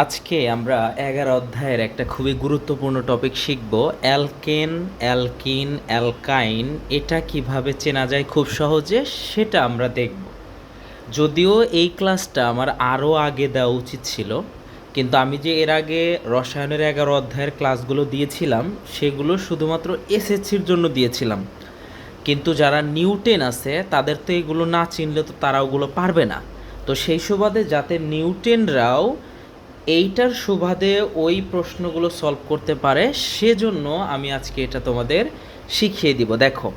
আজকে আমরা 11 অধ্যায়ের একটা খুবই গুরুত্বপূর্ণ টপিক শিখব। অ্যালকেন, অ্যালকিন, অ্যালকাইন এটা কিভাবে চেনা যায় খুব সহজে সেটা আমরা দেখব। যদিও এই ক্লাসটা আমার আরও আগে দেওয়া উচিত ছিল, কিন্তু আমি যে এর আগে রসায়নের 11 অধ্যায়ের ক্লাসগুলো দিয়েছিলাম সেগুলো শুধুমাত্র এসএসসির জন্য দিয়েছিলাম। কিন্তু যারা নিউটেন আছে তাদের তো এগুলো না চিনলে তো তারা ওগুলো পারবে না। তো সেই সুবাদে যাতে নিউটেনরাও এইটার সুবাদে ওই প্রশ্নগুলো সলভ করতে পারে সেজন্য আমি আজকে এটা তোমাদের শিখিয়ে দিব। দেখো,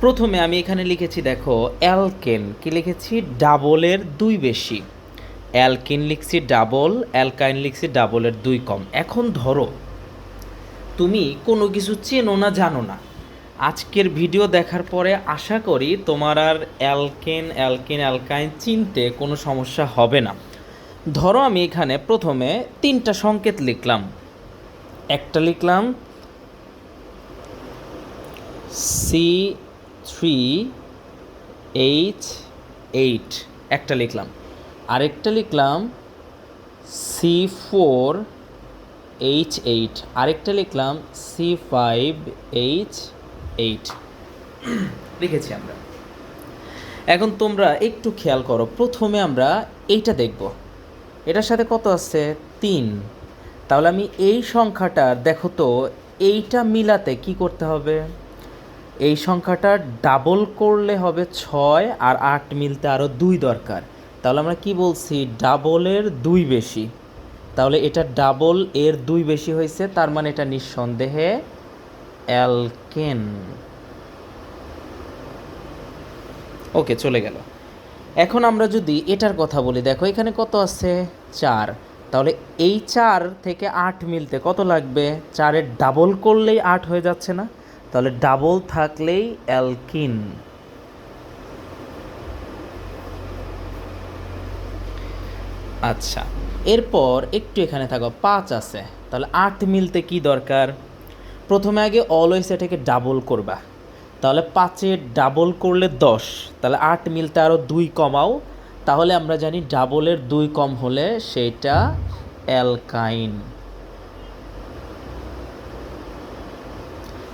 প্রথমে আমি এখানে লিখেছি, দেখো অ্যালকেন কি লিখেছি, ডাবলের 2 বেশি। অ্যালকিন লিখছি ডাবল, অ্যালকাইন লিখছি ডাবলের 2 কম। এখন ধরো তুমি কোনো কিছু চেনো না, জানো না, আজকের ভিডিও দেখার পরে আশা করি তোমার আর অ্যালকেন, অ্যালকিন, অ্যালকাইন চিনতে কোনো সমস্যা হবে না। ধরো আমি এখানে প্রথমে 3টা সংকেত লিখলাম। একটা লিখলাম C3H8, একটা লিখলাম। আরেকটা লিখলাম C4H8, আরেকটা লিখলাম C5H8 লিখেছি আমরা। এখন তোমরা একটু খেয়াল করো, প্রথমে আমরা এইটা দেখব, এটার সাথে কত আছে 3। তাহলে আমি এই সংখ্যাটা দেখো তো, এইটা মিলাতে কি করতে হবে, এই সংখ্যাটা ডাবল করলে হবে 6 আর 8 মিলতে আরও 2 দরকার। তাহলে আমরা কি বলছি, ডাবলের 2 বেশি। তাহলে এটা ডাবল এর 2 বেশি হয়েছে, তার মানে এটা নিঃসন্দেহে অ্যালকেন। ওকে, চলে গেল। এখন আমরা যদি এটার কথা বলি, দেখো এখানে কত আছে 4। তাহলে এই 4 থেকে 8 মিলতে কত লাগবে, 4-এর ডাবল করলেই 8 হয়ে যাচ্ছে না? তাহলে ডাবল থাকলেই অ্যালকিন। আচ্ছা, এরপর একটু এখানে থাকো 5 আছে, তাহলে 8 মিলতে কি দরকার, প্রথমে আগে অলওয়েজ এটাকে ডাবল করবা। তাহলে 5-এর ডাবল করলে 10, তাহলে 8 মিলতে আরও 2 কমাও। তাহলে আমরা জানি ডাবলের 2 কম হলে সেটা অ্যালকাইন।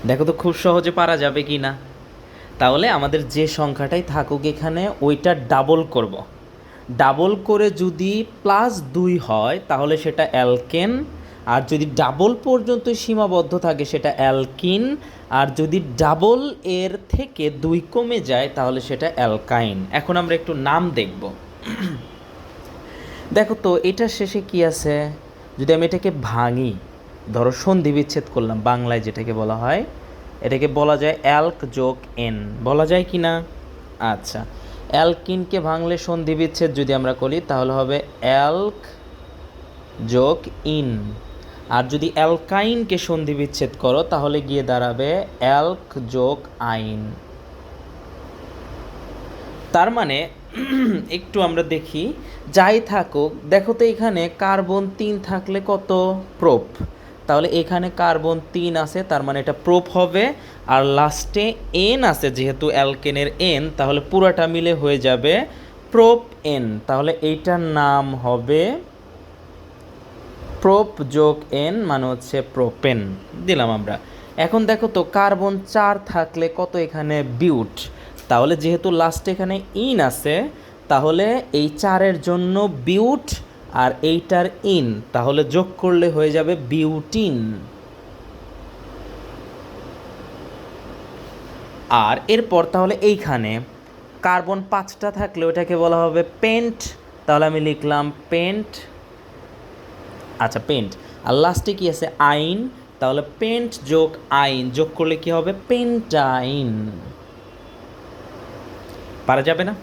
দেখো তো খুব সহজে পারা যাবে কি না। তাহলে আমাদের যে সংখ্যাটাই থাকুক এখানে ওইটা ডাবল করব। ডাবল করে যদি +2 হয় তাহলে সেটা অ্যালকেন, আর যদি ডাবল পর্যন্ত সীমাবদ্ধ থাকে সেটা অ্যালকিন, আর যদি ডাবল এর থেকে 2 কমে যায় তাহলে সেটা অ্যালকাইন। এখন আমরা একটু নাম দেখব। দেখো তো এটার শেষে কি আছে, যদি আমি এটাকে ভাঙি, ধরো সন্ধি বিচ্ছেদ করলাম, বাংলায় যেটাকে বলা হয়, এটাকে বলা যায় অ্যালক যোগ এন, বলা যায় কি না? আচ্ছা, অ্যালকিনকে ভাঙলে সন্ধি বিচ্ছেদ যদি আমরা করি তাহলে হবে অ্যালক যোগ ইন, আর যদি অ্যালকাইনকে সন্ধি বিচ্ছেদ করো তাহলে গিয়ে দাঁড়াবে অ্যালক যোগ আইন। তার মানে একটু আমরা দেখি, যাই থাকুক, দেখো তো এখানে কার্বন 3 থাকলে কত প্রোপ, তাহলে এখানে কার্বন 3 আছে, তার মানে এটা প্রোপ হবে। আর লাস্টে এন আছে, যেহেতু অ্যালকেনের এন, তাহলে পুরাটা মিলে হয়ে যাবে প্রোপ এন, তাহলে এইটার নাম হবে প্রোপ যোগ এন, মানে হচ্ছে প্রোপেন দিলাম আমরা। এখন দেখো তো কার্বন 4 থাকলে কত এখানে বিউট, তাহলে যেহেতু লাস্টে এখানে ইন আছে তাহলে এই 4-এর জন্য বিউট আর এইটার ইন, তাহলে যোগ করলে হয়ে যাবে বিউটিন। আর এরপর তাহলে এইখানে কার্বন 5টা থাকলে ওটাকে বলা হবে পেন্ট, তাহলে আমি লিখলাম পেন্ট। আচ্ছা, পেন্ট। আর লাস্টে কি আছে আইন, তাহলে পেন্ট যোগ আইন যোগ করলে কি হবে পেন্টাইন। পারা যাবে না?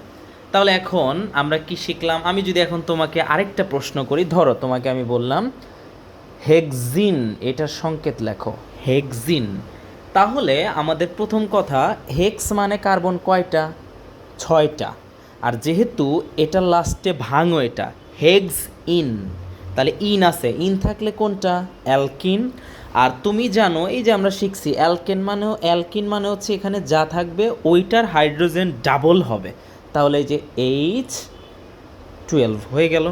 তাহলে এখন আমরা কি শিখলাম, আমি যদি এখন তোমাকে আরেকটা প্রশ্ন করি, ধরো তোমাকে আমি বললাম হেক্সিন, এটার সংকেত লেখো হেক্সিন। তাহলে আমাদের প্রথম কথা, হেক্স মানে কার্বন কয়টা, 6টা। আর যেহেতু এটা লাস্টে ভাঙো, এটা হেক্স ইন, তাহলে ইন আছে, ইন থাকলে কোনটা অ্যালকিন। আর তুমি জানো এই যে আমরা শিখছি অ্যালকিন মানে হচ্ছে এখানে যা থাকবে ওইটার হাইড্রোজেন ডাবল হবে, তাহলে এই যে H12 হয়ে গেল।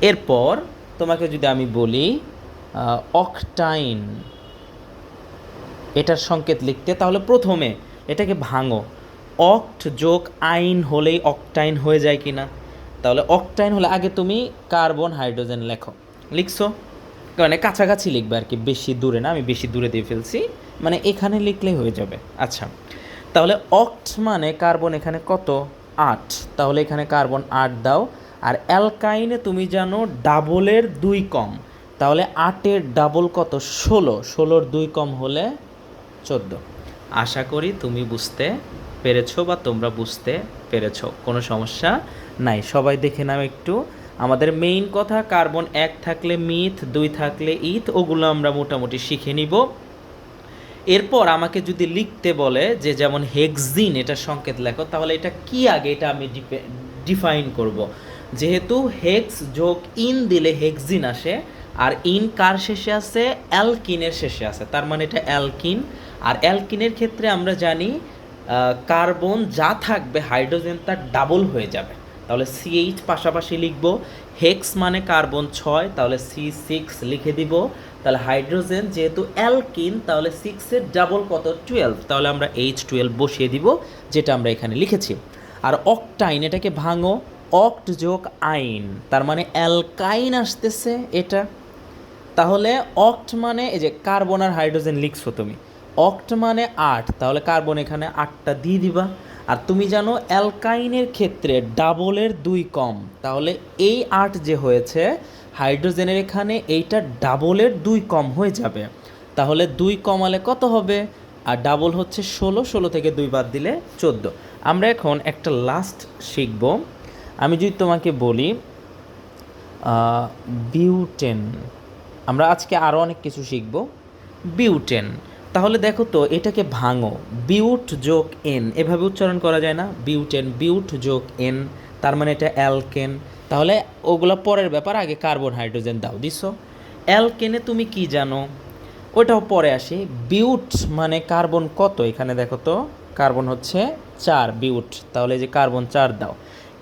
এরপর তোমাকে যদি আমি বলি অকটাইন, এটার সংকেত লিখতে, তাহলে প্রথমে এটাকে ভাঙো। অক্ট যোগ আইন হলেই অকটাইন হয়ে যায় কি না? তাহলে অকটাইন হলে আগে তুমি কার্বন হাইড্রোজেন লেখো। লিখছো, মানে কাছাকাছি লিখবে আর কি, বেশি দূরে না, আমি বেশি দূরে দিয়ে ফেলছি, মানে এখানে লিখলেই হয়ে যাবে। আচ্ছা, তাহলে অক্ট মানে কার্বন এখানে কত? 8, তাহলে এখানে কার্বন 8 দাও। আর অ্যালকাইনে তুমি জানো ডাবলের 2 কম, তাহলে 8-এর ডাবল কত? 16, 16-র 2 কম হলে 14। আশা করি তুমি বুঝতে পেরেছো বা তোমরা বুঝতে পেরেছো, কোনো সমস্যা নাই। সবাই দেখে নাও একটু। আমাদের মেইন কথা, কার্বন 1 থাকলে মিথ, 2 থাকলে ইথ, ওগুলো আমরা মোটামুটি শিখে নিব। এরপর আমাকে যদি লিখতে বলে যে যেমন হেক্সিন, এটা সংকেত লেখো, তাহলে এটা কি আগে এটা আমি ডিফাইন করব। যেহেতু হেক্স যোগ ইন দিলে হেক্সিন আসে, আর ইন কার শেষে আছে? অ্যালকিনের শেষে আছে, তার মানে এটা অ্যালকিন। আর অ্যালকিনের ক্ষেত্রে আমরা জানি কার্বন যা থাকবে হাইড্রোজেন তার ডাবল হয়ে যাবে, তাহলে CH পাশাপাশি লিখব। হেক্স মানে কার্বন 6, তাহলে C6 লিখে দিব। তাহলে হাইড্রোজেন যেহেতু অ্যালকিন, তাহলে 6-এর ডাবল কত? 12, তাহলে আমরা H12 বসিয়ে দিব, যেটা আমরা এখানে লিখেছি। আর অকটাইন, এটাকে ভাঙো। অক্ট যোগ আইন, তার মানে অ্যালকাইন আসতেছে এটা। তাহলে অক্ট মানে এই যে কার্বন আর হাইড্রোজেন লিখছো তুমি, অক্ট মানে 8, তাহলে কার্বন এখানে 8টা দিয়ে দিবা। আর তুমি জানো অ্যালকাইনের ক্ষেত্রে ডাবলের 2 কম, তাহলে এই 8 যে হয়েছে হাইড্রোজেনের এখানে এইটা ডাবলের 2 কম হয়ে যাবে, তাহলে 2 কমালে কত হবে? আর ডাবল হচ্ছে 16, 16 থেকে 2 বাদ দিলে 14। আমরা এখন একটা লাস্ট শিখব। আমি যদি তোমাকে বলি বিউটেন, আমরা আজকে আরও অনেক কিছু শিখব। বিউটেন, তাহলে দেখো তো এটাকে ভাঙো। বিউট যোগ এন, এভাবে উচ্চারণ করা যায় না? বিউটেন, বিউট যোগ এন, তার মানে এটা অ্যালকেন। তাহলে ওগুলো পরের ব্যাপার, আগে কার্বন হাইড্রোজেন দাও, দিছো। অ্যালকেনে তুমি কি জানো? ওইটাও পরে আসি। বিউট মানে কার্বন কত? এখানে দেখো তো কার্বন হচ্ছে 4, বিউট, তাহলে যে কার্বন 4 দাও।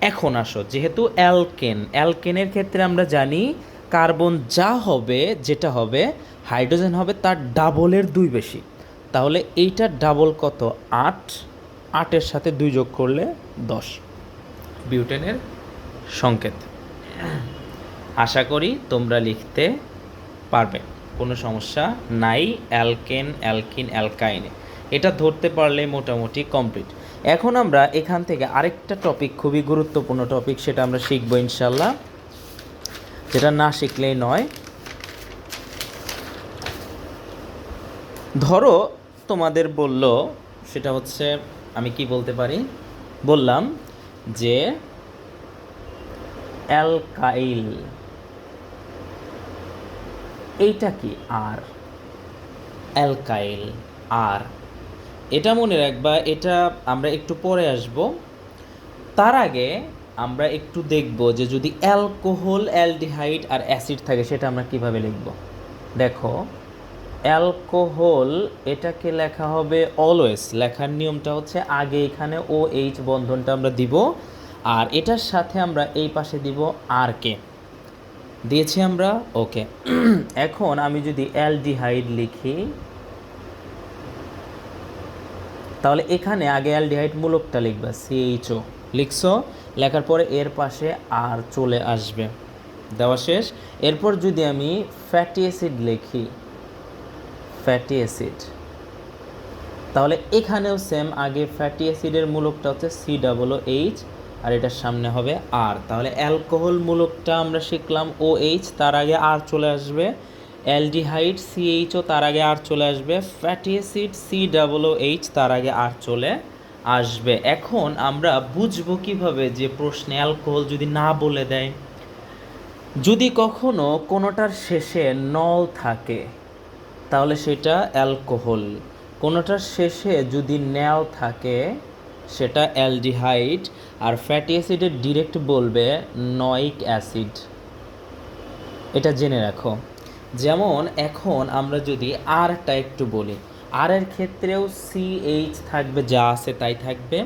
এখন আসো, যেহেতু অ্যালকেন, অ্যালকেনের ক্ষেত্রে আমরা জানি কার্বন যা হবে, যেটা হবে হাইড্রোজেন হবে তার ডাবলের 2 বেশি, তাহলে এইটার ডাবল কত? 8, 8-এর সাথে 2 যোগ করলে 10, বিউটেনের সংকেত। আশা করি তোমরা লিখতে পারবে, কোনো সমস্যা নাই। অ্যালকেন, অ্যালকিন, অ্যালকাইনে এটা ধরতে পারলে মোটামুটি কমপ্লিট। এখন আমরা এখান থেকে আরেকটা টপিক, খুবই গুরুত্বপূর্ণ টপিক, সেটা আমরা শিখবো ইনশাল্লাহ, যেটা না শিখলেই নয়। ধরো তোমাদের বলল, সেটা হচ্ছে, আমি কি বলতে পারি, বললাম যে অ্যালকাইল, এইটা কি? আর অ্যালকাইল, আর এটা মনে রাখবা, এটা আমরা একটু পরে আসব। তার আগে আমরা একটু দেখব যে যদি অ্যালকোহল, অ্যালডিহাইড আর অ্যাসিড থাকে সেটা আমরা কিভাবে লিখব। দেখো, অ্যালকোহল এটাকে লেখা হবে অলওয়েজ, লেখার নিয়মটা হচ্ছে আগে এখানে OH বন্ধনটা আমরা দিব, আর এটার সাথে আমরা এই পাশে দিব আর কে দিয়েছি আমরা। ওকে, এখন আমি যদি অ্যালডিহাইড লিখি, তাহলে এখানে আগে অ্যালডিহাইড মূলকটা লিখবা, CHO লিখছো, লেখার পরে এর পাশে আর চলে আসবে, দেওয়া শেষ। এরপর যদি আমি ফ্যাটি অ্যাসিড লিখি, ফ্যাটি অ্যাসিড, তাহলে এখানেও সেম, আগে ফ্যাটি অ্যাসিডের মূলকটা হচ্ছে COOH, আর এটার সামনে হবে আর। তাহলে অ্যালকোহল মূলকটা আমরা শিখলাম OH, তার আগে আর চলে আসবে। অ্যালডিহাইড CHO, তার আগে আর চলে আসবে। ফ্যাটি অ্যাসিড COOH, তার আগে আর চলে আসবে। এখন আমরা বুঝবো কিভাবে যে প্রশ্নে অ্যালকোহল যদি না বলে দেয়, যদি কখনো কোনোটার শেষে নল থাকে তাহলে সেটা অ্যালকোহল, কোনোটার শেষে যদি ন্যাল থাকে সেটা অ্যালডিহাইড, আর ফ্যাটি অ্যাসিডের ডিরেক্ট বলবে নয়িক অ্যাসিড, এটা জেনে রাখো। যেমন এখন আমরা যদি আরটা একটু বলি, আর এর ক্ষেত্রেও CH থাকবে, যা আছে তাই থাকবে।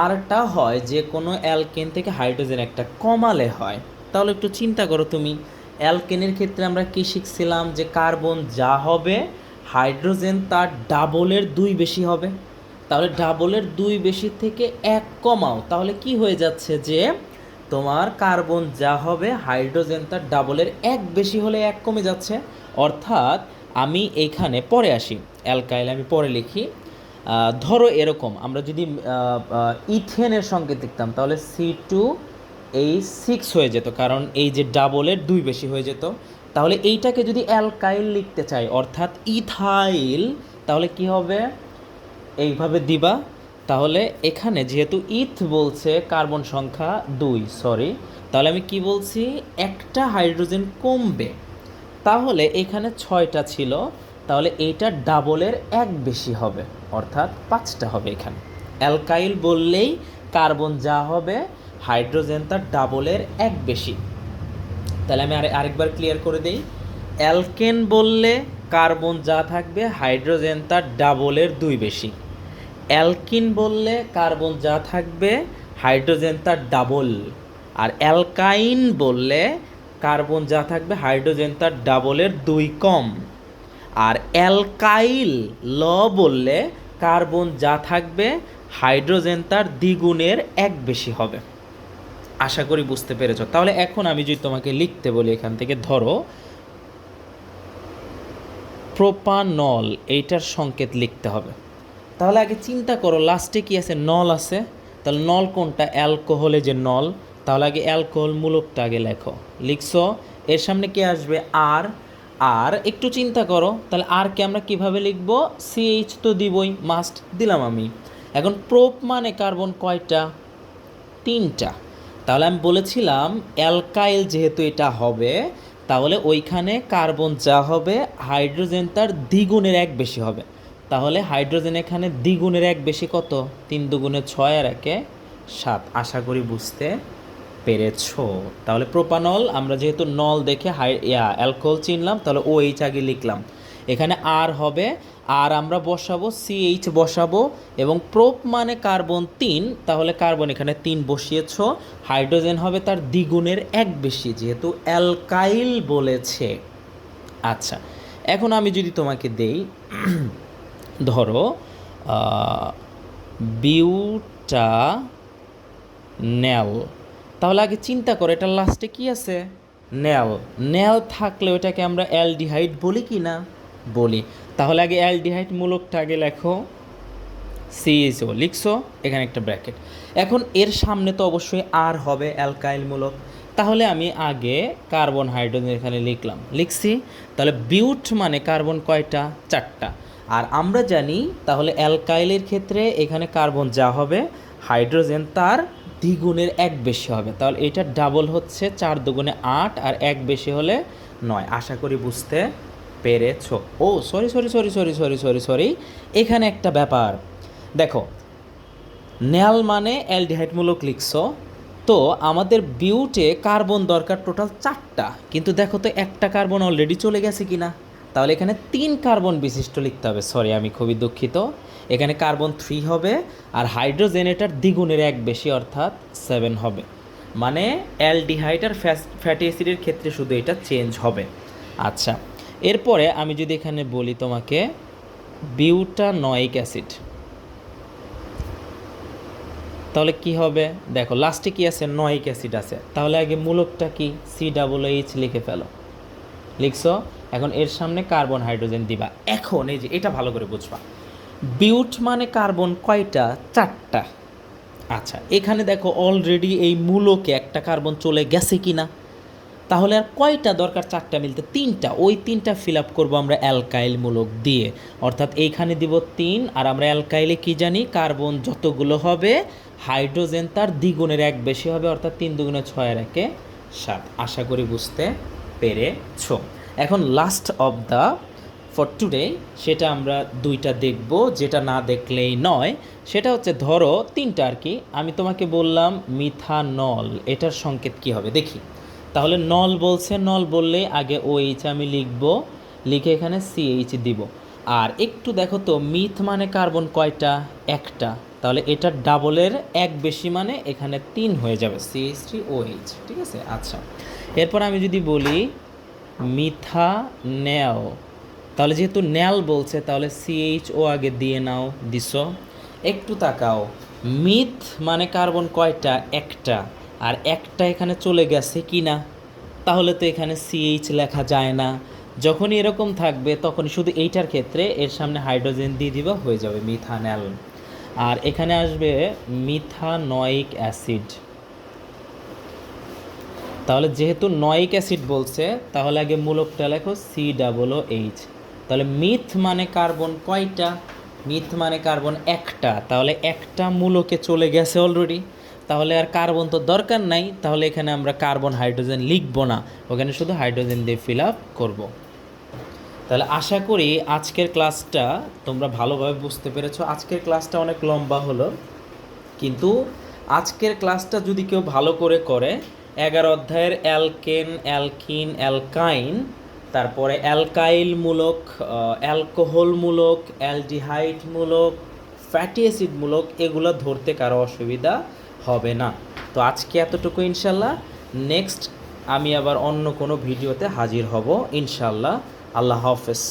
আরটা হয় যে কোনো অ্যালকেন থেকে হাইড্রোজেন একটা কমালে হয়, তাহলে একটু চিন্তা করো তুমি, অ্যালকেনের ক্ষেত্রে আমরা কী শিখছিলাম যে কার্বন যা হবে হাইড্রোজেন তার ডাবলের 2 বেশি হবে। তাহলে ডাবলের 2 বেশি থেকে 1 কমাও, তাহলে কি হয়ে যাচ্ছে যে তোমার কার্বন যা হবে হাইড্রোজেন তার ডাবলের 1 বেশি হলে 1 কমে যাচ্ছে। অর্থাৎ আমি এইখানে পরে আসি, অ্যালকাইল আমি পরে লিখি। ধরো এরকম আমরা যদি ইথেনের সংকেত লিখতাম তাহলে C2H6 হয়ে যেত, কারণ এই যে ডাবলের 2 বেশি হয়ে যেত। তাহলে এইটাকে যদি অ্যালকাইল লিখতে চাই অর্থাৎ ইথাইল, তাহলে কি হবে, এইভাবে দিবা। তাহলে এখানে যেহেতু ইথ বলছে কার্বন সংখ্যা 2, সরি, তাহলে আমি কি বলছি, একটা হাইড্রোজেন কমবে। তাহলে এখানে 6টা ছিল, তাহলে এইটা ডাবলের 1 বেশি হবে, অর্থাৎ 5টা হবে এখানে। অ্যালকাইল বললেই কার্বন যা হবে হাইড্রোজেন তার ডাবলের 1 বেশি। তাহলে আমি আরেকবার ক্লিয়ার করে দিই, অ্যালকেন বললে কার্বন যা থাকবে হাইড্রোজেন তার ডাবলের 2 বেশি। অ্যালকিন বললে কার্বন যা থাকবে হাইড্রোজেন তার ডাবল। আর অ্যালকাইন বললে কার্বন যা থাকবে হাইড্রোজেন তার ডাবলের 2 কম। আর অ্যালকাইল ল বললে কার্বন যা থাকবে হাইড্রোজেন তার দ্বিগুণের 1 বেশি হবে। আশা করি বুঝতে পেরেছ। তাহলে এখন আমি যদি তোমাকে লিখতে বলি এখান থেকে, ধরো প্রোপানল, এইটার সংকেত লিখতে হবে। তাহলে আগে চিন্তা করো লাস্টে কি আছে, নল আছে। তাহলে নল কোনটা, অ্যালকোহলে যে নল, তাহলে আগে অ্যালকোহল মূলকটা আগে লেখো, লিখছো। এর সামনে কি আসবে, আর। আর একটু চিন্তা করো, তাহলে আরকে আমরা কিভাবে লিখবো, CH তো দিবই, মাস্ট, দিলাম আমি। এখন প্রোপ মানে কার্বন কয়টা, 3টা। তাহলে আমি বলেছিলাম অ্যালকাইল যেহেতু এটা হবে, তাহলে ওইখানে কার্বন যা হবে হাইড্রোজেন তার দ্বিগুণের 1 বেশি হবে। তাহলে হাইড্রোজেন এখানে দ্বিগুণের 1 বেশি কত, 3 দুগুণে 6 আর 1 7। আশা করি বুঝতে পেরেছো। তাহলে প্রোপানল আমরা যেহেতু নল দেখে অ্যালকোহল চিনলাম, তাহলে OH আগে লিখলাম। এখানে আর হবে, আর আমরা বসাবো, CH বসাবো, এবং প্রোপ মানে কার্বন 3, তাহলে কার্বন এখানে 3 বসিয়েছ। হাইড্রোজেন হবে তার দ্বিগুণের 1 বেশি, যেহেতু অ্যালকাইল বলেছে। আচ্ছা, এখন আমি যদি তোমাকে দেই, ধরো বিউটানেল, তাহলে আগে চিন্তা করো এটা লাস্টে কি আছে, নেল। নেল থাকলে ওটাকে আমরা অ্যালডিহাইড বলি কি না, বলি। তাহলে আগে অ্যালডিহাইড মূলকটা আগে লেখো, CHO লিখছো, এখানে একটা ব্র্যাকেট। এখন এর সামনে তো অবশ্যই আর হবে, অ্যালকাইল মূলক। তাহলে আমি আগে কার্বন হাইড্রোজেন এখানে লিখছি। তাহলে বিউট মানে কার্বন কয়টা, 4টা। আর আমরা জানি তাহলে অ্যালকাইলের ক্ষেত্রে এখানে কার্বন যা হবে হাইড্রোজেন তার দ্বিগুণের 1 বেশি হবে। তাহলে এটা ডাবল হচ্ছে 4 দুগুণে 8, আর 1 বেশি হলে 9। আশা করি বুঝতে পেরেছো। ও সরি, এখানে একটা ব্যাপার দেখো, নেল মানে অ্যালডিহাইড মূলক লিখছো, তো আমাদের বিউটে কার্বন দরকার টোটাল 4টা, কিন্তু দেখো তো একটা কার্বন অলরেডি চলে গেছে কিনা। তাহলে এখানে 3 কার্বন বিশিষ্ট লিখতে হবে, সরি আমি খুবই দুঃখিত। এখানে কার্বন 3 হবে, আর হাইড্রোজেন এটার দ্বিগুণের 1 বেশি, অর্থাৎ 7 হবে। মানে অ্যালডিহাইড আর ফ্যাটি অ্যাসিডের ক্ষেত্রে শুধু এটা চেঞ্জ হবে। আচ্ছা, এরপরে আমি যদি এখানে বলি তোমাকে বিউটানয়িক অ্যাসিড, তাহলে কি হবে, দেখো লাস্টে কি আছে, নয়িক অ্যাসিড আছে। তাহলে আগে মূলকটা কি, COOH লিখে ফেলো, লিখছো। এখন এর সামনে কার্বন হাইড্রোজেন দিবা। এখন এই যে এটা ভালো করে বুঝবা, বিউট মানে কার্বন কয়টা, 4টা। আচ্ছা, এখানে দেখো অলরেডি এই মূলকে একটা কার্বন চলে গেছে কিনা, তাহলে আর কয়টা দরকার, 4টা মিলতে 3টা। ওই 3টা ফিল আপ করবো আমরা অ্যালকাইল মূলক দিয়ে, অর্থাৎ এইখানে দিব 3। আর আমরা অ্যালকাইলে কি জানি, কার্বন যতগুলো হবে হাইড্রোজেন তার দ্বিগুণের 1 বেশি হবে, অর্থাৎ 3 দুগুণে 6 আর 1 7। আশা করি বুঝতে পেরেছো। এখন last of the for today, সেটা আমরা 2টা দেখব, যেটা না দেখলেই নয়। সেটা হচ্ছে ধরো 3টা আর কি। আমি তোমাকে বললাম মিথানল, এটার সংকেত কি হবে দেখি। তাহলে নল বলছে, নল বললে আগে OH আমি লিখে এখানে CH দিব। আর একটু দেখো তো, মিথ মানে কার্বন কয়টা, 1টা, তাহলে এটা ডাবলের এক বেশি মানে এখানে 3 হয়ে যাবে CH3OH, ঠিক আছে। আচ্ছা, এরপর আমি যদি বলি মিথানেল, তাহলে যেহেতু নেল বলছে তাহলে CHO আগে দিয়ে নাও, দিছো। একটু তাকাও, মিথ মানে কার্বন কয়টা? একটা, আর একটা এখানে চলে গেছে কি না? তাহলে তো এখানে CH লেখা যায় না। যখনই এরকম থাকবে তখন শুধু এইটার ক্ষেত্রে এর সামনে হাইড্রোজেন দিয়ে দিবা, হয়ে যাবে মিথানেল। আর এখানে আসবে মিথানয়িক অ্যাসিড। তাহলে যেহেতু নয়িক অ্যাসিড বলছে তাহলে আগে মূলকটা লেখো COOH। তাহলে মিথ মানে কার্বন কয়টা? মিথ মানে কার্বন একটা, তাহলে একটা মূলকে চলে গেছে অলরেডি, তাহলে আর কার্বন তো দরকার নাই। তাহলে এখানে আমরা কার্বন হাইড্রোজেন লিখবো না, ওখানে শুধু হাইড্রোজেন দিয়ে ফিল আপ করবো। তাহলে আশা করি আজকের ক্লাসটা তোমরা ভালোভাবে বুঝতে পেরেছো। আজকের ক্লাসটা অনেক লম্বা হলো, কিন্তু আজকের ক্লাসটা যদি কেউ ভালো করে করে, 11 অধ্যায়ের অ্যালকেন, অ্যালকিন, অ্যালকাইন, তারপরে অ্যালকাইলমূলক, অ্যালকোহলমূলক, অ্যালডিহাইডমূলক, ফ্যাটি অ্যাসিডমূলক, এগুলো ধরতে কারো অসুবিধা হবে না। তো আজকে এতটুকু ইনশাল্লাহ। নেক্সট আমি আবার অন্য কোনো ভিডিওতে হাজির হব ইনশাল্লাহ। আল্লাহ হাফেজ।